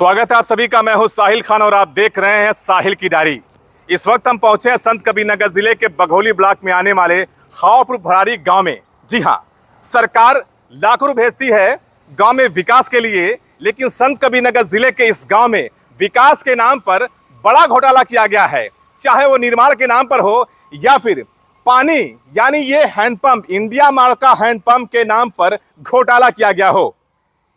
स्वागत है आप सभी का। मैं हूं साहिल खान और आप देख रहे हैं साहिल की डायरी। इस वक्त हम पहुंचे हैं संत कबीरनगर जिले के बघौली ब्लॉक में आने वाले खावपुर भराड़ी गांव में। जी हां, सरकार लाखों रुपए भेजती है गांव में विकास के लिए, लेकिन संत कबीरनगर जिले के इस गांव में विकास के नाम पर बड़ा घोटाला किया गया है। चाहे वो निर्माण के नाम पर हो या फिर पानी यानी ये हैंडपंप, इंडिया मार्क का हैंडपंप के नाम पर घोटाला किया गया हो।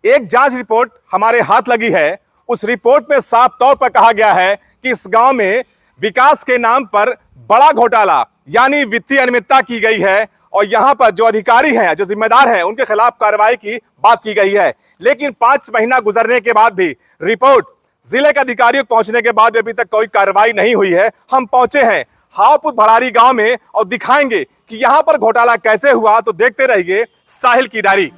एक जांच रिपोर्ट हमारे हाथ लगी है। उस रिपोर्ट में साफ तौर पर कहा गया है कि इस गांव में विकास के नाम पर बड़ा घोटाला यानी वित्तीय अनियमितता की गई है और यहां पर जो अधिकारी हैं, जो जिम्मेदार हैं, उनके खिलाफ कार्रवाई की बात की गई है। लेकिन 5 महीना गुजरने के बाद भी रिपोर्ट जिले के अधिकारियों पहुंचने के बाद भी अभी तक कोई कार्रवाई नहीं हुई है। हम पहुंचे हैं खावपुर भराड़ी गांव में और दिखाएंगे कि यहां पर घोटाला कैसे हुआ। तो देखते रहिए साहिल की डायरी।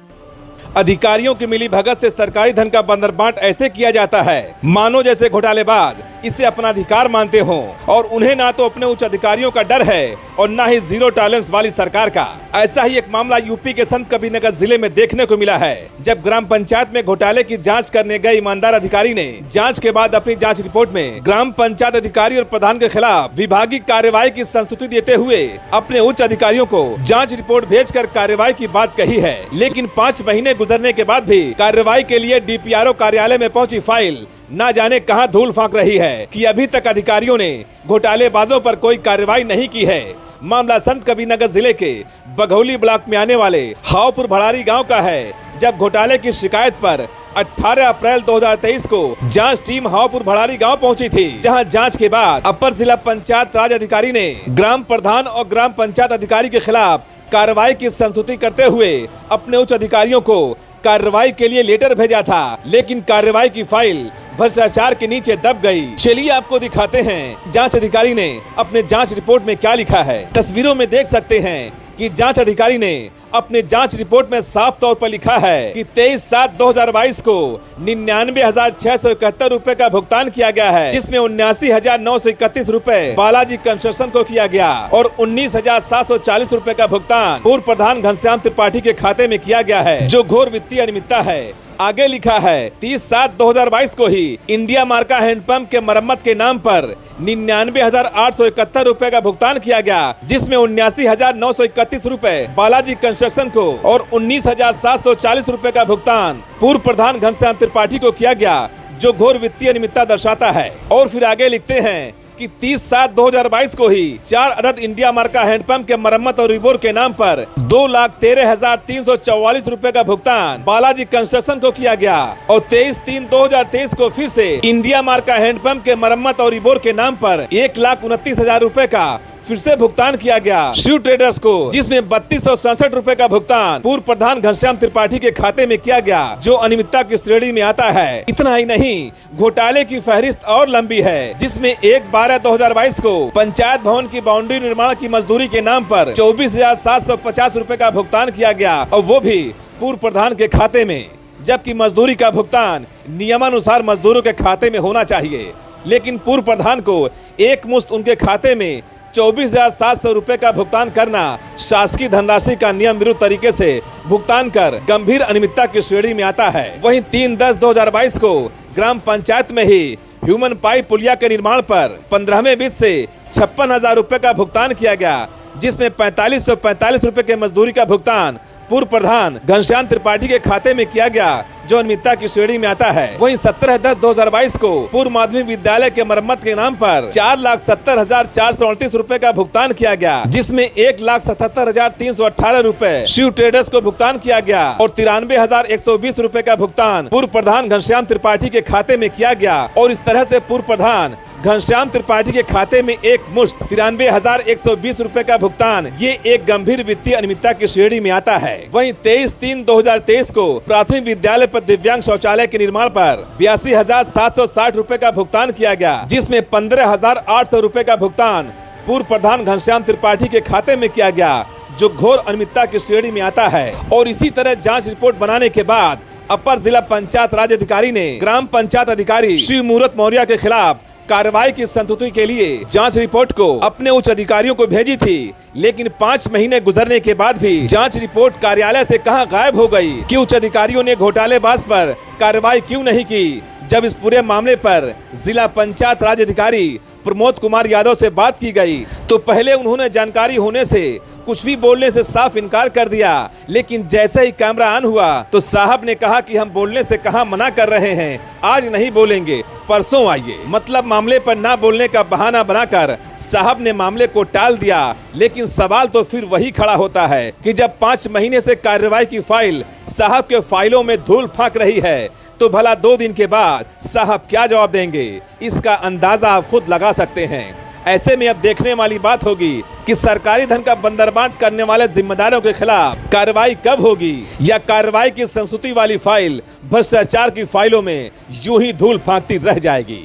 अधिकारियों की मिली भगत से सरकारी धन का बंदरबांट ऐसे किया जाता है मानो जैसे घोटालेबाज इसे अपना अधिकार मानते हों, और उन्हें ना तो अपने उच्च अधिकारियों का डर है और ना ही जीरो टॉलरेंस वाली सरकार का। ऐसा ही एक मामला यूपी के संत कबीरनगर जिले में देखने को मिला है, जब ग्राम पंचायत में घोटाले की जांच करने गए ईमानदार अधिकारी ने जांच के बाद अपनी जांच रिपोर्ट में ग्राम पंचायत अधिकारी और प्रधान के खिलाफ विभागीय कार्यवाही की संस्तुति देते हुए अपने उच्च अधिकारियों को जाँच रिपोर्ट भेजकर कार्यवाही की बात कही है। लेकिन 5 महीने गुजरने के बाद भी कार्रवाई के लिए डीपीआरओ कार्यालय में पहुंची फाइल ना जाने कहां धूल फांक रही है कि अभी तक अधिकारियों ने घोटालेबाजों पर कोई कार्रवाई नहीं की है। मामला संत कबीरनगर जिले के बघौली ब्लॉक में आने वाले खावपुर भराड़ी गांव का है, जब घोटाले की शिकायत पर 18 अप्रैल 2023 को जांच टीम खावपुर भराड़ी गांव पहुंची थी, जहां जांच के बाद अपर जिला पंचायत राज अधिकारी ने ग्राम प्रधान और ग्राम पंचायत अधिकारी के खिलाफ कार्रवाई की संस्तुति करते हुए अपने उच्च अधिकारियों को कार्रवाई के लिए लेटर भेजा था। लेकिन कार्रवाई की फाइल भ्रष्टाचार के नीचे दब गई। चलिए आपको दिखाते हैं जांच अधिकारी ने अपने जांच रिपोर्ट में क्या लिखा है। तस्वीरों में देख सकते हैं कि जांच अधिकारी ने अपने जांच रिपोर्ट में साफ तौर पर लिखा है कि 23/7/2022 को 99,671 रुपए का भुगतान किया गया है, जिसमें 79,931 रुपए बालाजी कंस्ट्रक्शन को किया गया और 19,740 रुपए का भुगतान पूर्व प्रधान घनश्याम त्रिपाठी के खाते में किया गया है, जो घोर वित्तीय अनियमितता है। आगे लिखा है 30/7/2022 को ही इंडिया मार्का हैंडपंप के मरम्मत के नाम पर 99,871 रुपए का भुगतान किया गया, जिसमें 79,931 रुपए बालाजी कंस्ट्रक्शन को और 19,740 रुपए का भुगतान पूर्व प्रधान घनश्याम त्रिपाठी को किया गया, जो घोर वित्तीय अनियमितता दर्शाता है। और फिर आगे लिखते हैं कि 30/7/2022 को ही 4 अदद इंडिया मार्का हैंडपंप के मरम्मत और रिपोर्ट के नाम पर 2,13,344 रुपए का भुगतान बालाजी कंस्ट्रक्शन को किया गया और 23/3/2023 को फिर से इंडिया मार्का हैंडपंप के मरम्मत और रिपोर्ट के नाम पर 1,29,000 रुपए का फिर से भुगतान किया गया शिव ट्रेडर्स को, जिसमें 3267 रुपए का भुगतान पूर्व प्रधान घनश्याम त्रिपाठी के खाते में किया गया, जो अनियमितता की श्रेणी में आता है। इतना ही नहीं, घोटाले की फहरिस्त और लंबी है, जिसमें 1/12/2022 को पंचायत भवन की बाउंड्री निर्माण की मजदूरी के नाम पर 24,750 रुपए का भुगतान किया गया, और वो भी पूर्व प्रधान के खाते में, जबकि मजदूरी का भुगतान नियमानुसार मजदूरों के खाते में होना चाहिए। लेकिन पूर्व प्रधान को एक मुश्त उनके खाते में 24,700 रुपए का भुगतान करना शासकीय धनराशि का नियम विरुद्ध तरीके से भुगतान कर गंभीर अनियमितता की श्रेणी में आता है। वहीं 3/10/2022 को ग्राम पंचायत में ही ह्यूमन पाइप पुलिया के निर्माण पर 15वें वित्त से 56,000 रुपए का भुगतान किया गया, जिसमें 4545 रुपए के मजदूरी का भुगतान पूर्व प्रधान घनश्याम त्रिपाठी के खाते में किया गया, जो अनियमितता की श्रेणी में आता है। वहीं 17/10/2022 को पूर्व माध्यमिक विद्यालय के मरम्मत के नाम पर 4,70,438 रुपए का भुगतान किया गया, जिसमें 1,77,318 रुपए शिव ट्रेडर्स को भुगतान किया गया और 93,120 रुपए का भुगतान पूर्व प्रधान घनश्याम त्रिपाठी के खाते में किया गया। और इस तरह से पूर्व प्रधान घनश्याम त्रिपाठी के खाते में एक मुश्त 93,120 रुपए का भुगतान, ये एक गंभीर वित्तीय अनियमितता की श्रेणी में आता है। वहीं 23/3/2023 को प्राथमिक विद्यालय पर दिव्यांग शौचालय के निर्माण पर 82,760 रुपए का भुगतान किया गया, जिसमें 15,800 रुपए का भुगतान पूर्व प्रधान घनश्याम त्रिपाठी के खाते में किया गया, जो घोर अनियमितता की श्रेणी में आता है। और इसी तरह जांच रिपोर्ट बनाने के बाद अपर जिला पंचायत राज अधिकारी ने ग्राम पंचायत अधिकारी श्री मूरत मौर्य के खिलाफ कार्रवाई की संतुष्टि के लिए जांच रिपोर्ट को अपने उच्च अधिकारियों को भेजी थी, लेकिन 5 महीने गुजरने के बाद भी जांच रिपोर्ट कार्यालय से कहां गायब हो गई कि उच्च अधिकारियों ने घोटालेबाज पर कार्रवाई क्यों नहीं की। जब इस पूरे मामले पर जिला पंचायत राज अधिकारी प्रमोद कुमार यादव से बात की गई तो पहले उन्होंने जानकारी होने से कुछ भी बोलने से साफ इनकार कर दिया, लेकिन जैसे ही कैमरा ऑन हुआ तो साहब ने कहा कि हम बोलने से कहां मना कर रहे हैं, आज नहीं बोलेंगे, परसों आइए। मतलब मामले पर ना बोलने का बहाना बनाकर साहब ने मामले को टाल दिया। लेकिन सवाल तो फिर वही खड़ा होता है कि जब 5 महीने से कार्रवाई की फाइल साहब के फाइलों में धूल फाक रही है तो भला 2 दिन के बाद साहब क्या जवाब देंगे, इसका अंदाजा आप खुद लगा सकते हैं। ऐसे में अब देखने वाली बात होगी कि सरकारी धन का बंदरबांट करने वाले जिम्मेदारों के खिलाफ कार्रवाई कब होगी, या कार्रवाई की संस्तुति वाली फाइल भ्रष्टाचार की फाइलों में यूं ही धूल फांकती रह जाएगी।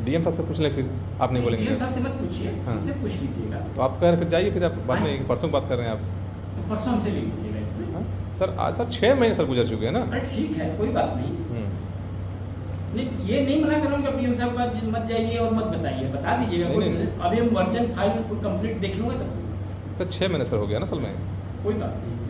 डीएम साहब से पूछ लें, फिर आप नहीं बोलेंगे। डीएम साहब से मत पूछिए, हाँ। हमसे पूछ लीजिएगा। तो आप कह रहे हैं फिर जाइए, फिर आप बाद में परसों की बात कर रहे हैं आप। तो परसों हमसे ले लीजिएगा इसमें। हाँ? सर आज सर 6 महीने सर गुजर चुके हैं ना। अरे ठीक है, कोई बात नहीं। नहीं, ये नहीं मना कर रहा हूँ कि डीएम साहब का मत जाइए और मत बताइए, बता दीजिएगा। नहीं। अभी हम वर्जन फाइल को कंप्लीट देख लूँगा तब। तो 6 महीने सर हो गया ना असल में। कोई बात नहीं।